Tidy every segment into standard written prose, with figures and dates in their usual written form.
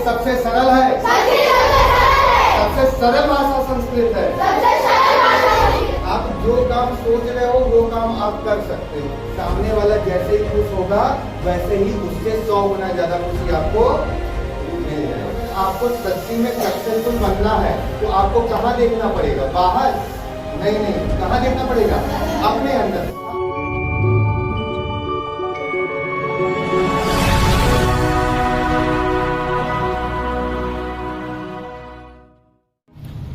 सबसे सरल है, सबसे सरल भाषा संस्कृत है। आप जो काम सोच रहे हो वो काम आप कर सकते हो। सामने वाला जैसे ही खुश होगा वैसे ही उससे 100 गुना ज्यादा खुशी आपको मिल जाएगी। आपको सच्ची में सक्सेसफुल बनना है तो आपको कहाँ देखना पड़ेगा? बाहर नहीं, कहाँ देखना पड़ेगा? अपने अंदर।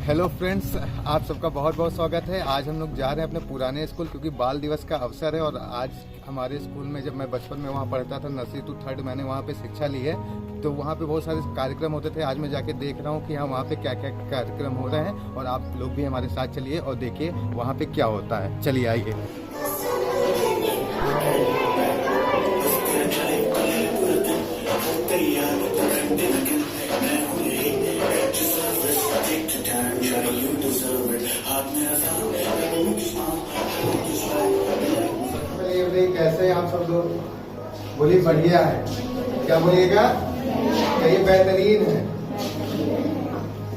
हेलो फ्रेंड्स, आप सबका बहुत बहुत स्वागत है। आज हम लोग जा रहे हैं अपने पुराने स्कूल, क्योंकि बाल दिवस का अवसर है। और आज हमारे स्कूल में, जब मैं बचपन में वहाँ पढ़ता था, नर्सरी टू थर्ड मैंने वहाँ पे शिक्षा ली है, तो वहाँ पे बहुत सारे कार्यक्रम होते थे। आज मैं जाके देख रहा हूँ कि हाँ वहाँ पे क्या क्या कार्यक्रम हो रहे हैं, और आप लोग भी हमारे साथ चलिए और देखिए वहाँ पे क्या होता है। चलिए आइए। कैसे हैं आप सब लोग? बोलिए बढ़िया है। क्या बोलिएगा? ये बेहतरीन है।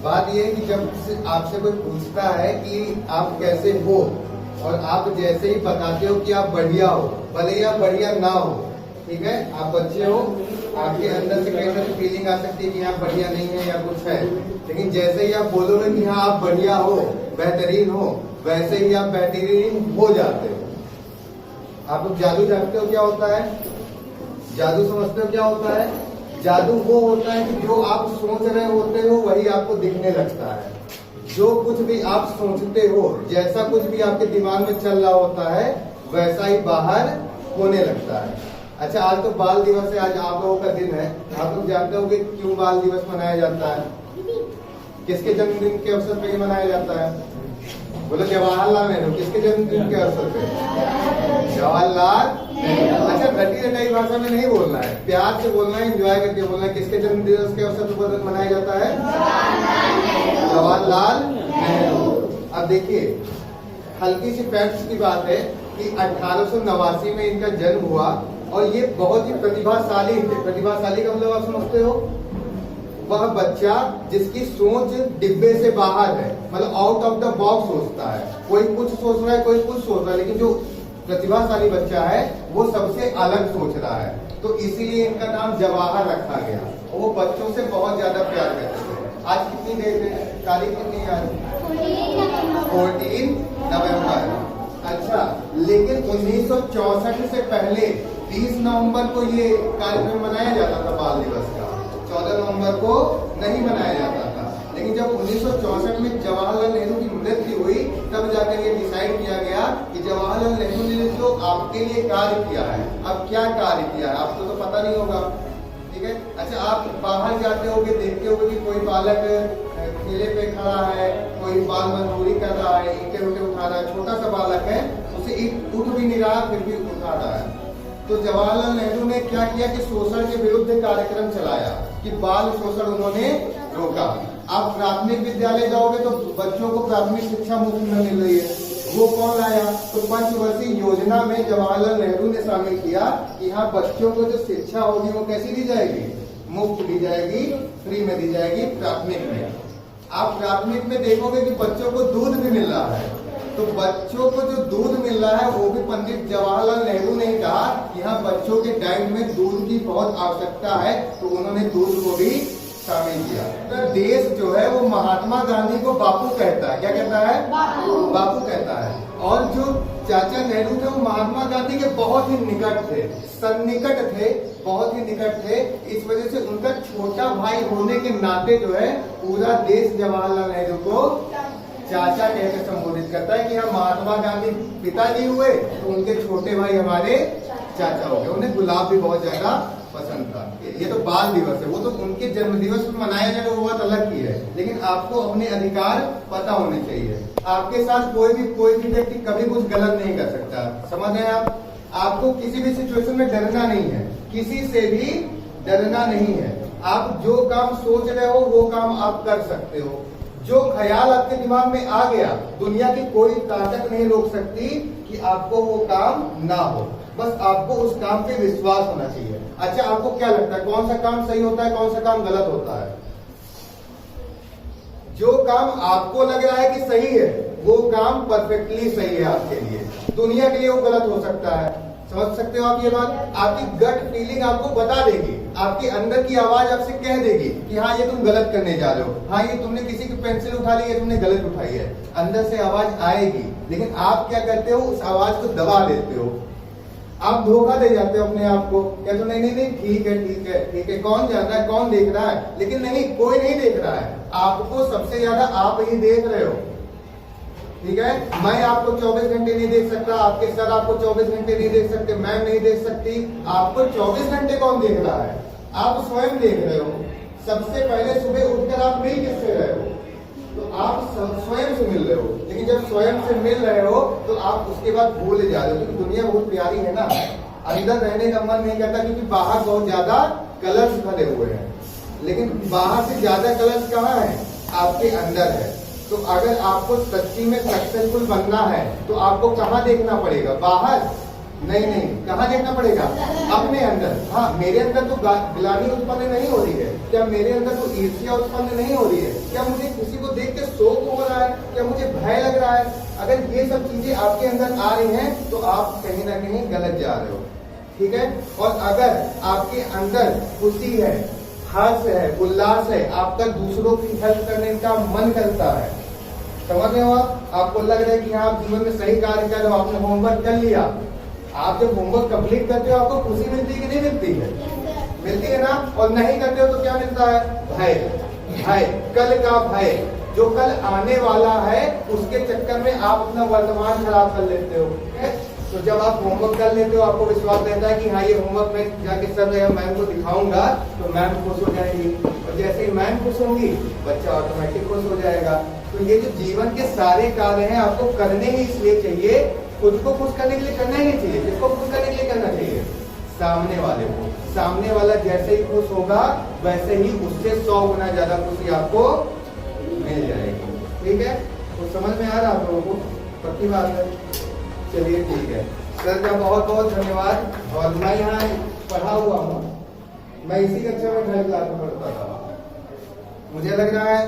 बात ये है कि जब आपसे कोई पूछता है कि आप कैसे हो, और आप जैसे ही बताते हो कि आप बढ़िया हो, भले ही आप बढ़िया ना हो, ठीक है, आप बच्चे हो, आपके अंदर से कई सारी फीलिंग आ सकती है कि आप बढ़िया नहीं है या कुछ है, लेकिन जैसे ही आप बोलोगे कि हाँ आप बढ़िया हो, बेहतरीन हो, वैसे ही आप बेहतरीन हो जाते हो। आप लोग जादू जानते हो क्या होता है? जादू समझते हो क्या होता है? जादू वो होता है कि जो आप सोच रहे होते हो वही आपको दिखने लगता है। जो कुछ भी आप सोचते हो, जैसा कुछ भी आपके दिमाग में चल रहा होता है, वैसा ही बाहर होने लगता है। अच्छा, आज तो बाल दिवस है, आज आप लोगों का दिन है। आप लोग जानते हो कि क्यों बाल दिवस मनाया जाता है? किसके जन्मदिन के अवसर पर मनाया जाता है? बोलो जवाहरलाल नेहरू। किसके जन्मदिन के अवसर पे? जवाहरलाल नेहरू। अच्छा, रटी रटाई भाषा में नहीं बोलना है, प्यार से बोलना है, एंजॉय करके बोलना है। किसके जन्मदिन के अवसर पर मनाया जाता है? जवाहरलाल नेहरू। अब देखिए, हल्की सी फैक्ट्स की बात है कि 1889 में इनका जन्म हुआ, और ये बहुत ही प्रतिभाशाली थे। प्रतिभाशाली का मतलब आप समझते हो? वह बच्चा जिसकी सोच डिब्बे से बाहर है, मतलब आउट ऑफ द बॉक्स सोचता है। कोई कुछ सोच रहा है, कोई कुछ सोच रहा है, लेकिन जो प्रतिभाशाली बच्चा है वो सबसे अलग सोच रहा है। तो इसीलिए इनका नाम जवाहर रखा गया। वो बच्चों से बहुत ज्यादा प्यार करते थे। आज कितनी डेट है? तारीख कितनी है आज? 14 नवंबर। अच्छा, लेकिन 1964 से पहले 30 नवंबर को ये कार्यक्रम मनाया जाता था बाल दिवस का। 14 नवंबर को नहीं मनाया जाता था। लेकिन जब 1964 में जवाहरलाल नेहरू की मृत्यु हुई, तब जाकर ये डिसाइड किया गया कि जवाहरलाल नेहरू ने जो आपके लिए कार्य किया है, अब क्या कार्य किया है आपको तो पता नहीं होगा, ठीक है। अच्छा, आप बाहर जाते होगे, देखते होगे कि कोई बालक ठेले पे खड़ा है, कोई बाल मजदूरी कर रहा है, ईंटे उठा रहा है, छोटा सा बालक है, उसे ईंट उठ भी नहीं रहा, फिर भी उठा रहा है। तो जवाहरलाल नेहरू ने क्या किया कि शोषण के विरुद्ध कार्यक्रम चलाया, कि बाल शोषण उन्होंने रोका। आप प्राथमिक विद्यालय जाओगे तो बच्चों को प्राथमिक शिक्षा मुफ्त में मिल रही है। वो कौन लाया? तो पंचवर्षीय योजना में जवाहरलाल नेहरू ने शामिल किया कि हाँ, बच्चों को जो शिक्षा होगी वो कैसी दी जाएगी? मुफ्त दी जाएगी, फ्री में दी जाएगी प्राथमिक में। आप प्राथमिक में देखोगे कि बच्चों को दूध भी मिल रहा है। तो बच्चों को जो दूध मिल रहा है वो भी पंडित जवाहरलाल नेहरू ने कहा कि हाँ, बच्चों के डाइट में दूध की बहुत आवश्यकता है, तो उन्होंने दूध को भी शामिल किया। तो देश जो है वो महात्मा गांधी को बापू कहता है। क्या कहता है? बापू कहता है। और जो चाचा नेहरू थे वो महात्मा गांधी के बहुत ही निकट थे, सन्निकट थे, बहुत ही निकट थे। इस वजह से उनका छोटा भाई होने के नाते जो है पूरा देश जवाहरलाल नेहरू को चाचा कहकर संबोधित करता है कि हम महात्मा गांधी पिताजी हुए तो उनके छोटे भाई हमारे चाचा हो गए। उन्हें गुलाब भी बहुत ज्यादा पसंद था। ये तो बाल दिवस है, वो तो उनके जन्म दिवस में मनाया जाएगा, वो बात अलग की है। लेकिन आपको अपने अधिकार पता होने चाहिए। आपके साथ कोई भी व्यक्ति कभी कुछ गलत नहीं कर सकता, समझ रहे हैं आप? आपको किसी भी सिचुएशन में डरना नहीं है, किसी से भी डरना नहीं है। आप जो काम सोच रहे हो वो काम आप कर सकते हो। जो ख्याल आपके दिमाग में आ गया, दुनिया की कोई ताकत नहीं रोक सकती कि आपको वो काम ना हो। बस आपको उस काम पे विश्वास होना चाहिए। अच्छा, आपको क्या लगता है कौन सा काम सही होता है, कौन सा काम गलत होता है? जो काम आपको लग रहा है कि सही है वो काम परफेक्टली सही है आपके लिए, दुनिया के लिए वो गलत हो सकता है। समझ सकते हो आप ये बात? आपकी गट फीलिंग आपको बता देगी, आपके अंदर की आवाज आपसे कह देगी कि हाँ ये तुम गलत करने जा रहे हो, हाँ ये तुमने किसी की पेंसिल उठा ली है, तुमने गलत उठाई है। अंदर से आवाज आएगी, लेकिन आप क्या करते हो, उस आवाज को दबा देते हो, आप धोखा दे जाते हो अपने आप को। या तो नहीं नहीं नहीं ठीक है ठीक है ठीक है, कौन जान रहा है, कौन देख रहा है? लेकिन नहीं, कोई नहीं देख रहा है, आपको सबसे ज्यादा आप ही देख रहे हो। ठीक है, मैं आपको 24 घंटे नहीं देख सकता, आपके सर आपको 24 घंटे नहीं देख सकते, मैम नहीं देख सकती। आपको 24 घंटे कौन देख रहा है? आप स्वयं देख रहे हो। सबसे पहले सुबह उठकर आप मिल किससे रहे हो? तो आप स्वयं से मिल रहे हो। लेकिन जब स्वयं से मिल रहे हो तो आप उसके बाद भूल जा रहे हो, क्योंकि दुनिया बहुत प्यारी है ना, अंदर रहने का मन नहीं करता, क्योंकि बाहर बहुत ज्यादा कलर्स भरे हुए हैं। लेकिन बाहर से ज्यादा कलर्स कहाँ है? आपके अंदर है। तो अगर आपको सच्ची में सक्सेसफुल बनना है तो आपको कहाँ देखना पड़ेगा? बाहर नहीं नहीं, कहाँ देखना पड़ेगा? अपने अंदर। हाँ, मेरे अंदर तो ग्लानि उत्पन्न नहीं हो रही है क्या? मेरे अंदर तो ईर्ष्या उत्पन्न नहीं हो रही है क्या? मुझे किसी को देख के शोक हो रहा है क्या? मुझे भय लग रहा है? अगर ये सब चीजें आपके अंदर आ रही हैं तो आप कहीं ना कहीं गलत जा रहे हो। ठीक है, और अगर आपके अंदर खुशी है, हर्ष है, उल्लास है, आपका दूसरों की हेल्प करने का मन करता है, समझ रहे हो आपको लग रहा है कि आप जीवन में सही कार्य कर रहे हो, आपने होमवर्क कर लिया, आप जब होमवर्क कंप्लीट करते हो आपको खुशी मिलती है कि नहीं मिलती है? मिलती है ना। और नहीं करते हो तो क्या मिलता है? भय। भय, कल का भय, जो कल आने वाला है उसके चक्कर में आप अपना वर्तमान खराब कर लेते हो। तो जब आप होमवर्क कर लेते हो आपको विश्वास रहता है कि हाँ ये होमवर्क मैं जाके सर या मैम को दिखाऊंगा तो मैम खुश हो जाएगी, और जैसे ही मैम खुश होंगी बच्चा ऑटोमेटिक खुश हो जाएगा। तो ये जो जीवन के सारे कार्य हैं आपको करने ही इसलिए चाहिए, खुद को खुश करने के लिए करना ही नहीं चाहिए। किसको खुश करने के लिए करना चाहिए? सामने वाले को। सामने वाला जैसे ही खुश होगा वैसे ही उससे 100 गुना ज्यादा खुशी आपको मिल जाएगी। ठीक है, तो समझ में आ रहा आप लोगों को? पक्की बात है। चलिए ठीक है, सर का बहुत बहुत धन्यवाद। और मैं यहाँ पढ़ा हुआ हूँ, मैं इसी कक्षा में 3rd क्लास में पढ़ता था। मुझे लग रहा है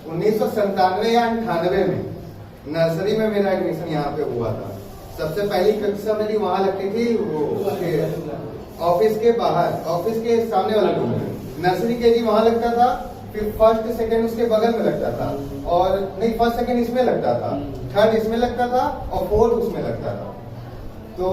1997 या 98 में नर्सरी में मेरा एडमिशन यहाँ पे हुआ था। सबसे पहली कक्षा मेरी वहां लगती थी, वो ऑफिस के बाहर, ऑफिस के सामने वाला रूम में। नर्सरी केजी वहां लगता था, फिर 1st 2nd उसके बगल में लगता था, और नहीं 1st 2nd इसमें लगता था, 3rd इसमें लगता था, और 4th उसमें लगता था। तो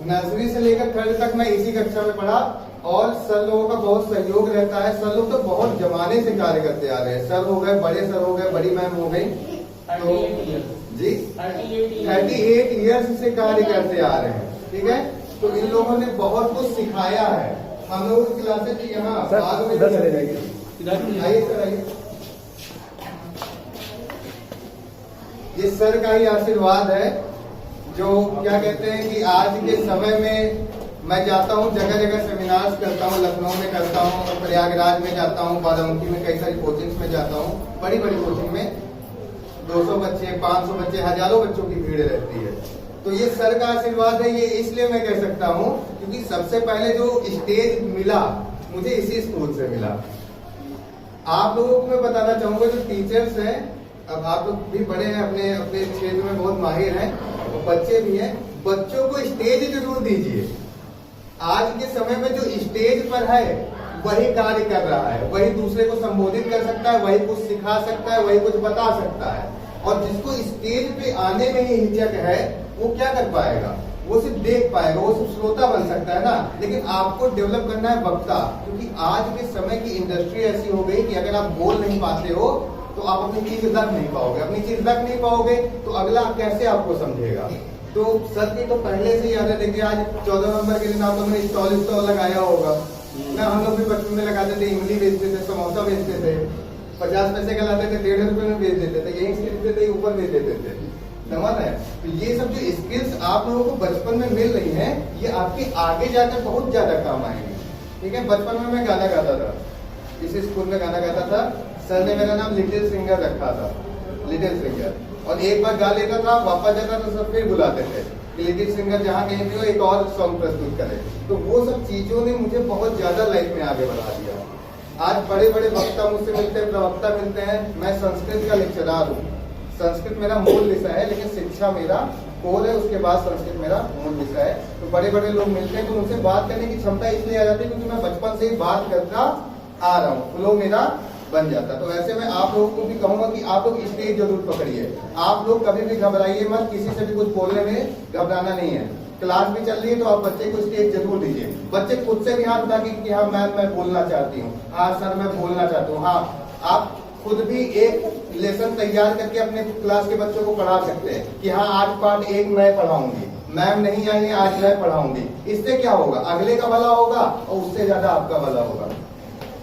नर्सरी से लेकर 3rd तक मैं इसी कक्षा में पढ़ा, और सर लोगों का बहुत सहयोग रहता है। सर लोग तो बहुत जमाने से कार्य करते आ रहे हैं। सर हो गए, बड़े सर हो गए, बड़ी मैम हो गई, तो जी 38 ईयर्स से कार्य करते आ रहे हैं। ठीक है, तो इन लोगों ने बहुत कुछ सिखाया है। हम लोगों की क्लासेज यहाँ बाद में चले जाएंगे। आइए सर, आइए। ये सर का ही आशीर्वाद है, जो क्या कहते हैं कि आज के समय में मैं जाता हूँ जगह जगह सेमिनार्स करता हूँ, लखनऊ में करता हूँ, प्रयागराज में जाता हूँ, बाराबंकी में कई सारी कोचिंग्स में जाता हूँ। बड़ी बड़ी कोचिंग में 200 बच्चे, 500 बच्चे, हजारों बच्चों की भीड़ रहती है। तो ये सर का आशीर्वाद है। ये इसलिए मैं कह सकता हूँ क्योंकि सबसे पहले जो स्टेज मिला मुझे इसी स्कूल से मिला। आप लोगों को मैं बताना चाहूंगा, जो टीचर्स हैं, अब आप लोग भी बड़े हैं, अपने अपने क्षेत्र में बहुत माहिर हैं, और बच्चे भी हैं, बच्चों को स्टेज जरूर दीजिए। आज के समय में जो स्टेज पर है वही कार्य कर रहा है, वही दूसरे को संबोधित कर सकता है, वही कुछ सिखा सकता है, वही कुछ बता सकता है। और जिसको स्टेज पे आने में ही हिचक है वो क्या कर पाएगा? वो सिर्फ देख पाएगा, वो सिर्फ श्रोता बन सकता है ना। लेकिन आपको डेवलप करना है वक्ता, क्योंकि आज के समय की इंडस्ट्री ऐसी हो गई कि अगर आप बोल नहीं पाते हो तो आप अपनी चीज रख नहीं पाओगे, अपनी चीज रख नहीं पाओगे तो अगला कैसे आपको समझेगा। तो सर की तो पहले से ही याद है। देखिए आज 14 नवंबर के दिन आप लोगों ने स्टॉल लगाया होगा ना। हम लोग भी बचपन में लगाते थे, इमली बेचते थे, समोसा बेचते थे, 50 पैसे का लाते थे, 1.5 रुपए में बेच देते थे, यही खरीदते थे, ऊपर बेच देते थे। समझ है? तो ये सब जो स्किल्स आप लोगों को बचपन में मिल रही हैं, ये आपके आगे जाकर बहुत ज्यादा काम आएंगे। ठीक है, बचपन में मैं गाना गाता था, इसी स्कूल में गाना गाता था। सर ने मेरा नाम लिटिल सिंगर रखा था, लिटिल सिंगर। और एक बार गा लेता था, वापस जाता था, सब फिर बुलाते थे। कि लिटिल सिंगर जहाँ कहीं भी हो एक और सॉन्ग प्रस्तुत करे। तो वो सब चीजों ने मुझे बहुत ज्यादा लाइफ में आगे बढ़ा दिया। आज बड़े बड़े वक्ता मुझसे मिलते हैं, प्रवक्ता मिलते हैं। मैं संस्कृत का लेक्चरार हूँ, संस्कृत मेरा मूल विषय है, लेकिन शिक्षा मेरा कोर है, उसके बाद संस्कृत मेरा मूल विषय है। तो बड़े बड़े लोग मिलते हैं तो उनसे बात करने की क्षमता इसलिए आ जाती है क्योंकि मैं बचपन से ही बात करता आ रहा हूँ, फ्लो मेरा बन जाता। तो ऐसे में आप लोगों को भी कहूंगा कि आप लोग स्टेज जरूर पकड़िए। आप लोग कभी भी घबराइए मत, किसी से भी कुछ बोलने में घबराना नहीं है। क्लास भी चल रही है तो आप बच्चे को स्टेज जरूर दीजिए। बच्चे खुद से भी हाथ उठा कि हाँ मैम मैं बोलना चाहती हूँ, हाँ सर मैं बोलना चाहता हूँ। हाँ, आप खुद भी एक लेसन तैयार करके अपने क्लास के बच्चों को पढ़ा सकते हैं कि हाँ आज पार्ट 1 मैं पढ़ाऊंगी, मैम नहीं आई है आज मैं पढ़ाऊंगी। इससे क्या होगा, अगले का भला होगा और उससे ज्यादा आपका भला होगा।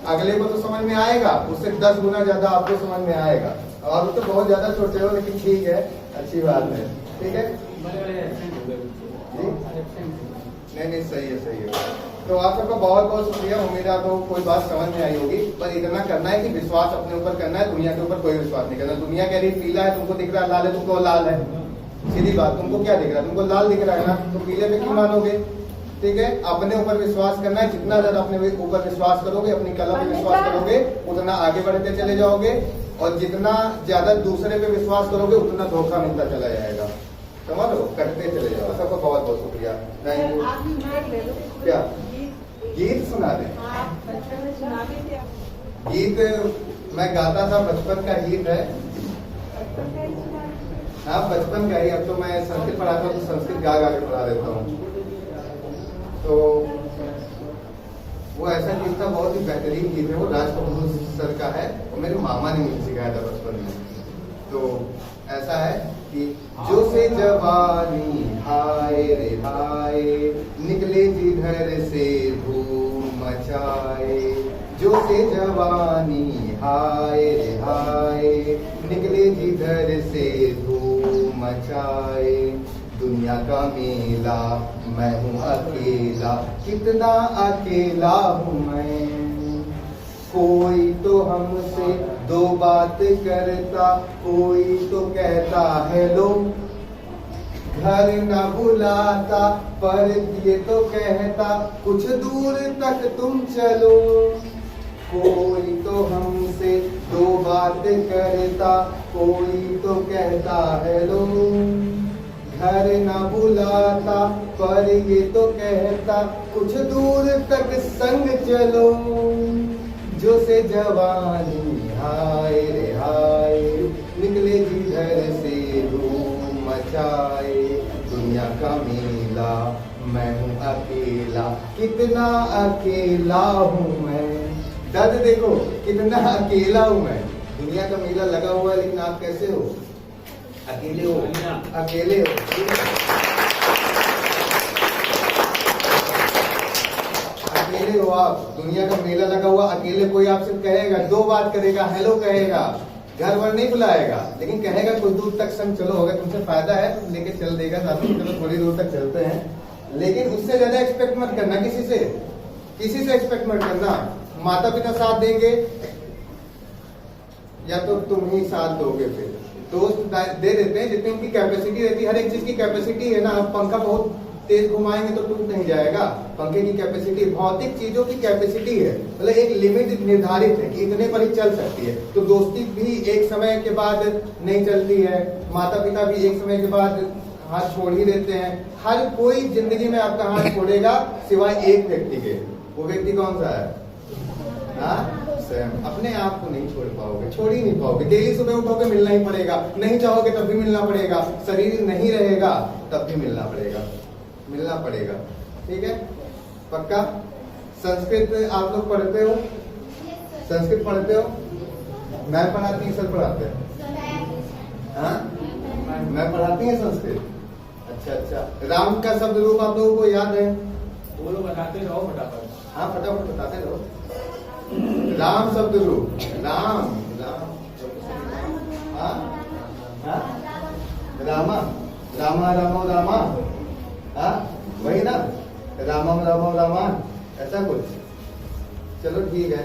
अगले को तो समझ में आएगा, उससे 10 गुना ज्यादा आपको समझ में आएगा। और तो बहुत ज्यादा छोटे हो लेकिन ठीक है, अच्छी बात है, ठीक है। नहीं सही है, सही है। तो आप सबका बहुत बहुत शुक्रिया। उम्मीद है आपको कोई बात समझ में आई होगी। पर इतना करना है कि विश्वास अपने ऊपर करना है, दुनिया के ऊपर कोई विश्वास नहीं करना। दुनिया कह रही पीला है, तुमको दिख रहा है लाल है, तुमको लाल है। सीधी बात, तुमको क्या दिख रहा है, तुमको लाल दिख रहा है ना, तो पीले पे क्यों मानोगे। ठीक है, अपने ऊपर विश्वास करना है। जितना ज्यादा अपने ऊपर विश्वास करोगे, अपनी कला पे विश्वास करोगे, उतना आगे बढ़ते चले जाओगे। और जितना ज्यादा दूसरे पे विश्वास करोगे उतना धोखा मिलता चला जाएगा। समझ लो, कटते चले जाओ। सबका बहुत बहुत शुक्रिया, थैंक यू। क्या गीत सुना दे? गीत मैं गाता था, बचपन का गीत है। हाँ बचपन का ही। अब तो मैं संस्कृत पढ़ाता हूँ तो संस्कृत गा गा के पढ़ा देता हूँ। तो वो ऐसा गीत था, बहुत ही बेहतरीन गीत है। वो राज कपूर सर का है, वो मेरे मामा ने मुझे सिखाया था बचपन में। तो ऐसा है कि जो से जवानी हाय रे हाय, निकले जिधर से धूम मचाए। जो से जवानी हाय रे हाय, निकले जिधर से धूम मचाए। दुनिया का मेला मैं हूँ अकेला, कितना अकेला हूँ मैं। कोई तो हमसे दो बात करता, कोई तो कहता हेलो। घर न बुलाता पर ये तो कहता कुछ दूर तक तुम चलो। कोई तो हमसे दो बात करता, कोई तो कहता हेलो। घर न बुलाता पर ये तो कहता कुछ दूर तक संग चलो। जो से जवानी हाय रे हाय, निकले जिधर से धूम मचाए। दुनिया का मेला मैं हूँ अकेला, कितना अकेला हूँ मैं। दर्द देखो, कितना अकेला हूँ मैं। दुनिया का मेला लगा हुआ है लेकिन आप कैसे हो, अकेले हो, अकेले हो। अकेले हो आप, दुनिया का मेला लगा हुआ, अकेले। कोई आपसे कहेगा, दो बात करेगा, हेलो कहेगा, घर वर नहीं बुलाएगा, लेकिन कहेगा कुछ दूर तक संग चलो। होगा तुमसे फायदा है तो लेके चल देगा साथ में, चलो थोड़ी दूर तक चलते हैं। लेकिन उससे ज्यादा एक्सपेक्ट मत करना किसी से, किसी से एक्सपेक्ट मत करना। माता पिता साथ देंगे या तो तुम ही साथ दोगे। फिर दोस्त दे देते हैं जितनी उनकी कैपेसिटी रहती है। हर एक चीज की कैपेसिटी है ना। आप पंखा बहुत तेज घुमाएंगे तो टूट नहीं जाएगा। पंखे की कैपेसिटी, भौतिक चीजों की कैपेसिटी है, मतलब एक लिमिट निर्धारित है कि इतने पर ही चल सकती है। तो दोस्ती भी एक समय के बाद नहीं चलती है, माता पिता भी एक समय के बाद हाथ छोड़ ही देते हैं। हर कोई जिंदगी में आपका हाथ छोड़ेगा सिवाय एक व्यक्ति के। वो व्यक्ति कौन सा है? स्वयं। अपने आप को नहीं छोड़ पाओगे, छोड़ ही नहीं पाओगे। डेली सुबह उठोगे मिलना ही पड़ेगा, नहीं चाहोगे तब भी मिलना पड़ेगा। शरीर नहीं रहेगा तब भी मिलना पड़ेगा, मिलना पड़ेगा। ठीक है, पक्का। संस्कृत आप लोग पढ़ते हो? संस्कृत पढ़ते हो? मैं पढ़ाती हूँ, सर पढ़ाते हैं? हाँ, मैं पढ़ाती है संस्कृत। अच्छा अच्छा। राम का शब्द रूप आप लोगों को याद है? वो लोग बताते रहो फटाफट। हाँ फटाफट बताते रहो। राम शब्द रूप, राम राम, हाँ हाँ, रामा रामा रामो रामा, हाँ वही ना, रामम रामो रामा, ऐसा कुछ। चलो ठीक है।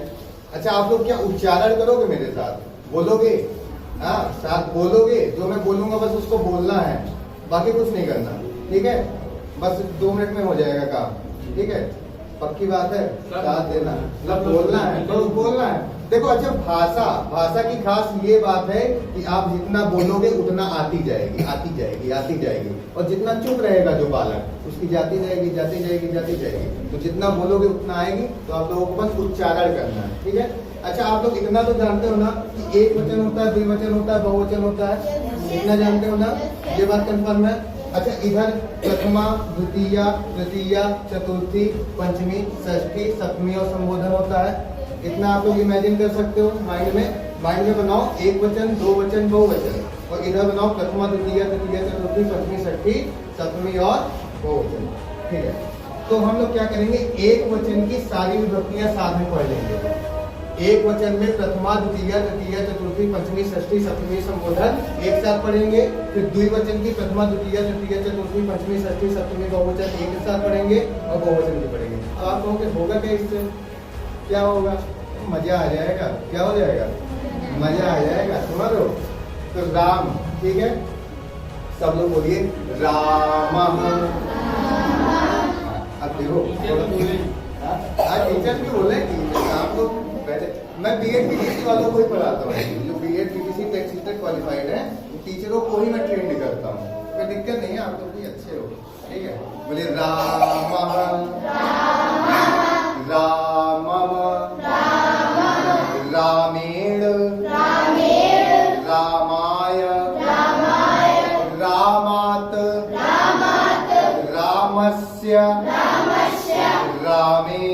अच्छा आप लोग क्या उच्चारण करोगे मेरे साथ? बोलोगे? हाँ साथ बोलोगे। जो मैं बोलूंगा बस उसको बोलना है, बाकी कुछ नहीं करना। ठीक है, बस 2 मिनट में हो जाएगा काम। ठीक है, पक्की बात है, साथ देना, मतलब बोलना है तो बोलना है। देखो अच्छा, भाषा की खास ये बात है कि आप जितना बोलोगे उतना आती जाएगी, आती जाएगी, आती जाएगी, और जितना चुप रहेगा जो बालक उसकी जाती जाएगी, जाती जाएगी, जाती जाएगी। तो जितना बोलोगे उतना आएगी। तो आप लोगों को बस उच्चारण करना है। ठीक है, अच्छा आप लोग इतना तो जानते हो ना कि एक वचन होता है, द्विवचन होता है, बहुवचन होता है, इतना जानते हो ना, ये बात कंफर्म है। अच्छा, इधर प्रथमा, द्वितीया, तृतीया, चतुर्थी, पंचमी, षष्ठी, सप्तमी और संबोधन होता है। इतना आप लोग इमेजिन कर सकते हो माइंड में बनाओ, एक वचन, दो वचन, बहुवचन, और इधर बनाओ प्रथमा, द्वितीया, तृतीया, चतुर्थी, पंचमी, षष्ठी, सप्तमी और बहुवचन। ठीक है, तो हम लोग क्या करेंगे, एक वचन की सारी विभक्तियां साथ में पढ़ लेंगे। एक वचन में प्रथमा, द्वितीया, तृतीया, चतुर्थी, पंचमी, षष्ठी, सप्तमी, संबोधन एक साथ पढ़ेंगे। फिर द्विवचन की प्रथमा, द्वितीया, तृतीया, चतुर्थी, पंचमी, षष्ठी, सप्तमी, बहुवचन एक साथ पढ़ेंगे और बहुवचन भी पढ़ेंगे। अब आप कहोगे होगा क्या इससे, क्या होगा, मजा आ जाएगा। क्या हो जाएगा, मजा आ जाएगा, समझ लो। तो राम, ठीक है, सब लोग बोलिए राम। अब देखो आज टीचर भी बोले, आप लोग मैं बीएड पीटीसी वालों को ही पढ़ाता हूँ, जो बीएड पीटीसी टेक्स्ट क्वालिफाइड है, टीचरों को ही मैं ट्रेंड करता हूँ। कोई दिक्कत नहीं है, आप लोग भी अच्छे हो। ठीक है, बोलिए राम, राम, रामेण, रामाय, रामात, रामस्य, रामे,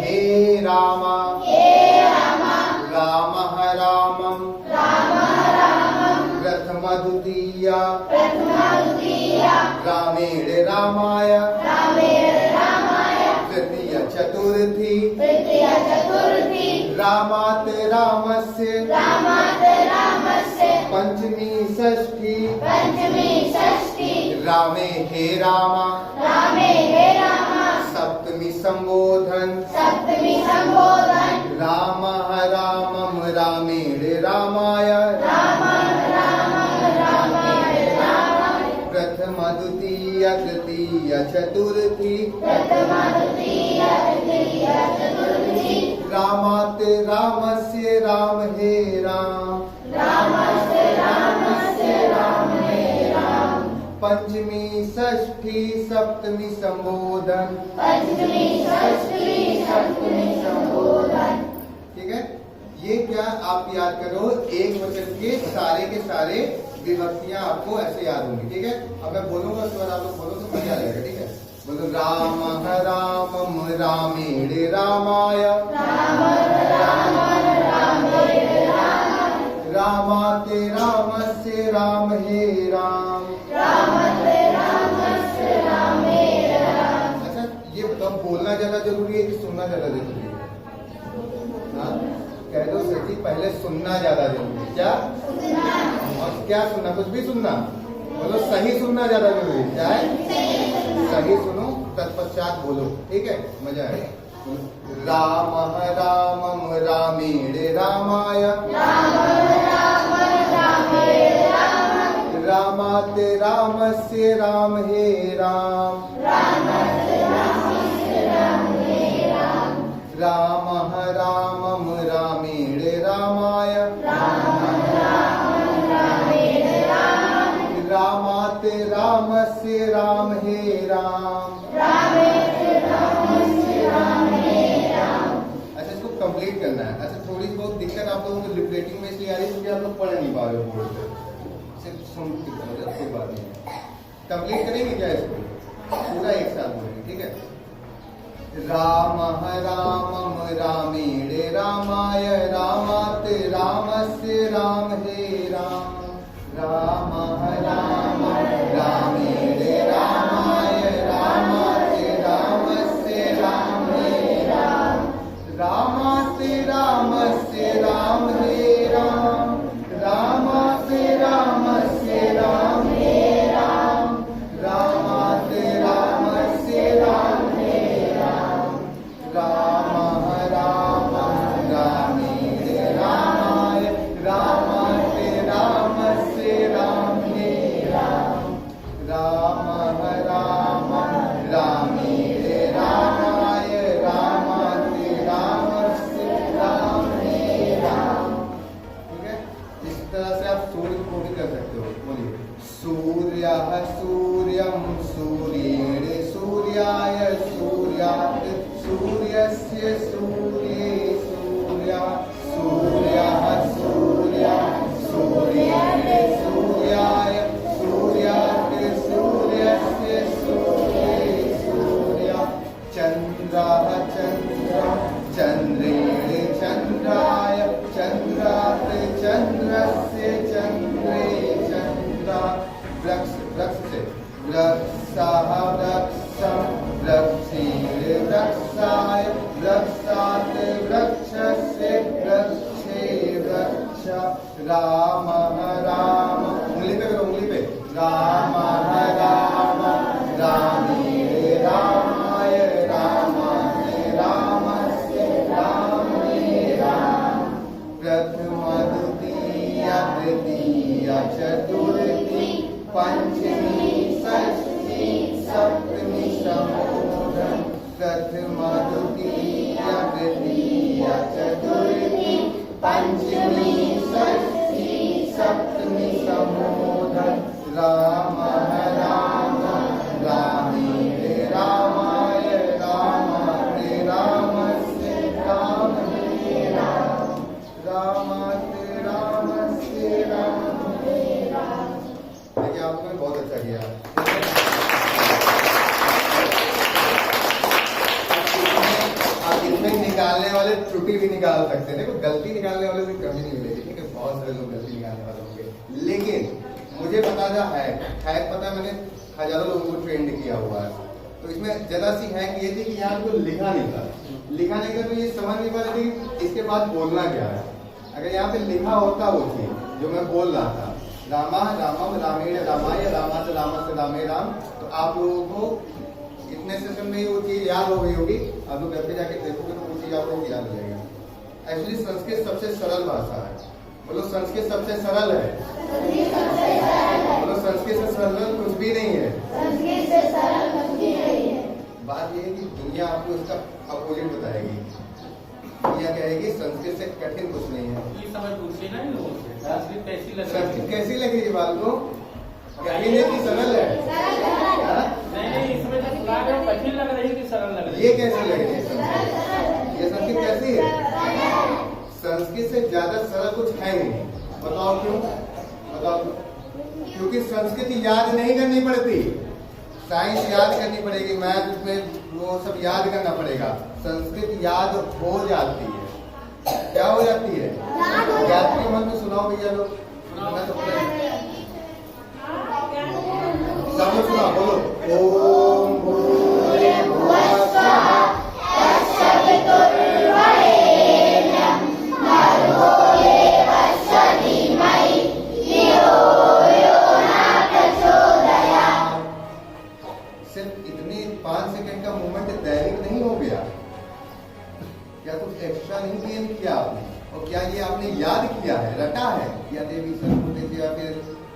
हे रामा, रामः रामं, प्रथमा द्वितीया, रामेण रामाय, तृतीया चतुर्थी, रामात् रामस्य, पंचमी षष्ठी, रामे हे रामा, सप्तमी संबोधन, रामः रामं रामेण रामाय, प्रथमा द्वितीया तृतीया चतुर्थी, रामात् रामस्य, राम हे राम, पंचमी षष्ठी सप्तमी संबोधन। ठीक है, ये क्या आप याद करो, एक वचन के सारे विभक्तियां आपको ऐसे याद होंगी। ठीक है, अब मैं बोलूंगा उसके बाद आप लोग बोलो तो मजा आ जाएगा। ठीक है, बोलो रामः रामं रामेण रामाय, रामात् रामस्य, राम हे राम। अच्छा, ये बताओ बोलना ज्यादा जरूरी है कि सुनना ज्यादा जरूरी है? हाँ, कह दो सही, पहले सुनना ज्यादा जरूरी है। क्या और क्या सुनना, कुछ भी सुनना, बोलो सही सुनना ज्यादा जरूरी है। क्या है, सही सुनो तत्पश्चात बोलो। ठीक है, मजा आएगा। रामः रामं रामेण रामाय, रामात् रामस्य, राम हे राम। रामः रामं रामेण रामाय, रामात् रामस्य, राम हे राम। अच्छा, इसको कंप्लीट करना है। अच्छा, थोड़ी बहुत दिक्कत आप लोगों को लिपरेटिंग में इसलिए आ रही है क्योंकि आप लोग पढ़ नहीं पा रहे हो बोर्ड पे, सिर्फ सुन के पढ़ो, कोई बात नहीं है। कंप्लीट करेंगे क्या इसको, पूरा एक साथ बोलेंगे। ठीक है, रामः रामं रामेण रामाय, रामात् रामस्य, राम हे राम। रामः रामं रामेण रामाय, रामात् रामस्य, राम हे राम। रामात् रामस्य, राम हे राम। रामात् रामस्य, राम हे राम। रामात् रामस्य, राम हे राम। रामः रामं रामेण रामाय, रामात् रामस्य, राम हे राम। राम राम राम, उंगली पे करो, उंगली पे, राम राम रामे रामाय रामाय रामस्य रामे राम, प्रथमा द्वितीया तृतीया चतुर्थी पंचमी षष्ठी सप्तमी सम्बोधन, प्रथमा द्वितीया तृतीया चतुर्थी पंचमी षष्ठी सप्तमी सम्बोधन, राम राम रामे रामाय रामाय रामस्य रामे राम, रामाय रामस्य रामे राम। देखिए आपने बहुत अच्छा किया। आप इसमें निकालने वाले त्रुटि भी निकाल सकते हैं, देखो गलती निकालने वाले भी कमी नहीं मिलेगी, ठीक है, बहुत सारे लोग गलती निकालने वाले होंगे, लेकिन मुझे पता था हैक पता है, मैंने हजारों लोगों को ट्रेंड किया हुआ है, तो इसमें जरा सी हैक ये थी कि यहाँ को लिखा नहीं था, लिखा नहीं था तो ये समझ नहीं पा रहे थे कि इसके बाद बोलना क्या है। अगर यहाँ पे लिखा होता वो चीज जो मैं बोल रहा था, रामा रामम रामेण रामाय रामाच रामस्य रामे राम, तो आप लोगों को इतने सेशन में वो चीज याद हो गई होगी। आप लोग घर पे जाके देखोगे तो वो चीज आपको याद हो जाएगा। एक्चुअली संस्कृत सबसे सरल भाषा है, बोलो संस्कृत सबसे सरल है, बोलो संस्कृत से सरल कुछ भी नहीं है, बात यह है कि दुनिया आपको इसका अपोजिट बताएगी, दुनिया कहेगी संस्कृत से कठिन कुछ नहीं है। ये समझ पूछिए ना लोगों से, संस्कृत कैसी लग रही है? संस्कृत कैसी लग रही है बात को, कठिन है कि सरल है? नहीं, इसमें तो कठिन लग रही है कि सरल लग रही है? ये कैसी लग रही है संस्कृत? ये संस्कृत कैसी है? संस्कृत से ज्यादा सरल कुछ है नहीं। बताओ क्यों? बताओ क्योंकि संस्कृत याद नहीं करनी पड़ती, साइंस याद करनी पड़ेगी, मैथ में वो सब याद करना पड़ेगा। संस्कृत याद हो जाती है। क्या हो जाती है? गायत्री मंत्र सुनाओ भैया लोग, सब लोग सुनाओ, बोलो ओम भूर्भुवः स्वः तत्सवितुर्वरेण्यं भर्गो देवस्य धीमहि धियो यो न प्रचोदयात्। सिर्फ इतने 5 सेकंड का मूवमेंट दैनिक नहीं हो गया क्या? कुछ एक्स्ट्रा नहीं गेन किया आपने, और क्या ये आपने याद किया है, रटा है, या देवी सर्वभूतेषु, या फिर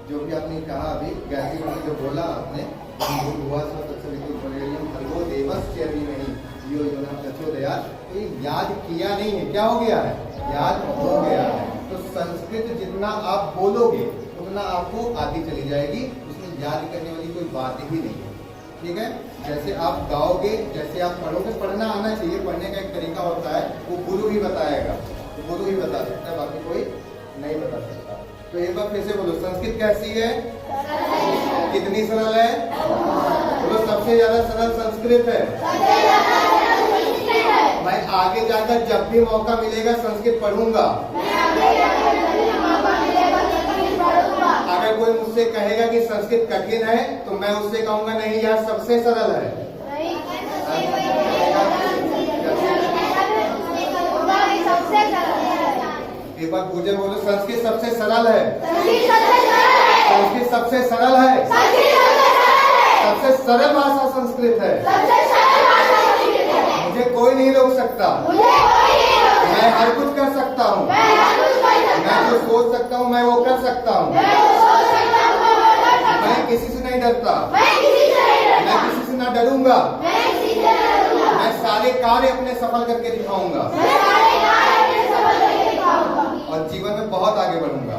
जो भी आपने कहा अभी गायत्री मंत्र जो बोला आपने, भूर्भुवः स्वः तत्सवितुर्वरेण्यं भर्गो देवस्य धीमहि धियो यो न प्रचोदयात्, तो ये याद किया नहीं है, क्या हो गया है? याद हो गया है। तो संस्कृत जितना आप बोलोगे उतना आपको आती चली जाएगी, उसमें याद करने वाली कोई बात ही नहीं है, ठीक है। जैसे आप गाओगे, जैसे आप पढ़ोगे, पढ़ना आना चाहिए, पढ़ने का एक तरीका होता है, वो गुरु ही बताएगा, गुरु ही बता सकता है, बाकी कोई नहीं बता सकता। तो एक बार फिर से बोलो, संस्कृत कैसी है? कितनी सरल है? बोलो सबसे ज्यादा सरल संस्कृत है। मैं आगे जाकर जब भी मौका मिलेगा संस्कृत पढ़ूंगा। अगर कोई मुझसे कहेगा कि संस्कृत कठिन है तो मैं उससे कहूंगा नहीं, यह सबसे सरल है। एक बार पूछे, बोलो संस्कृत सबसे सरल है, संस्कृत सबसे सरल है, सबसे सरल भाषा संस्कृत है, मुझे कोई नहीं रोक सकता, मैं हर कुछ कर सकता हूँ, मैं जो सोच सकता हूँ मैं वो कर सकता हूँ, मैं किसी से नहीं डरता, मैं किसी से ना डरूंगा, मैं सारे कार्य अपने सफल करके दिखाऊंगा और जीवन में बहुत आगे बढ़ूंगा।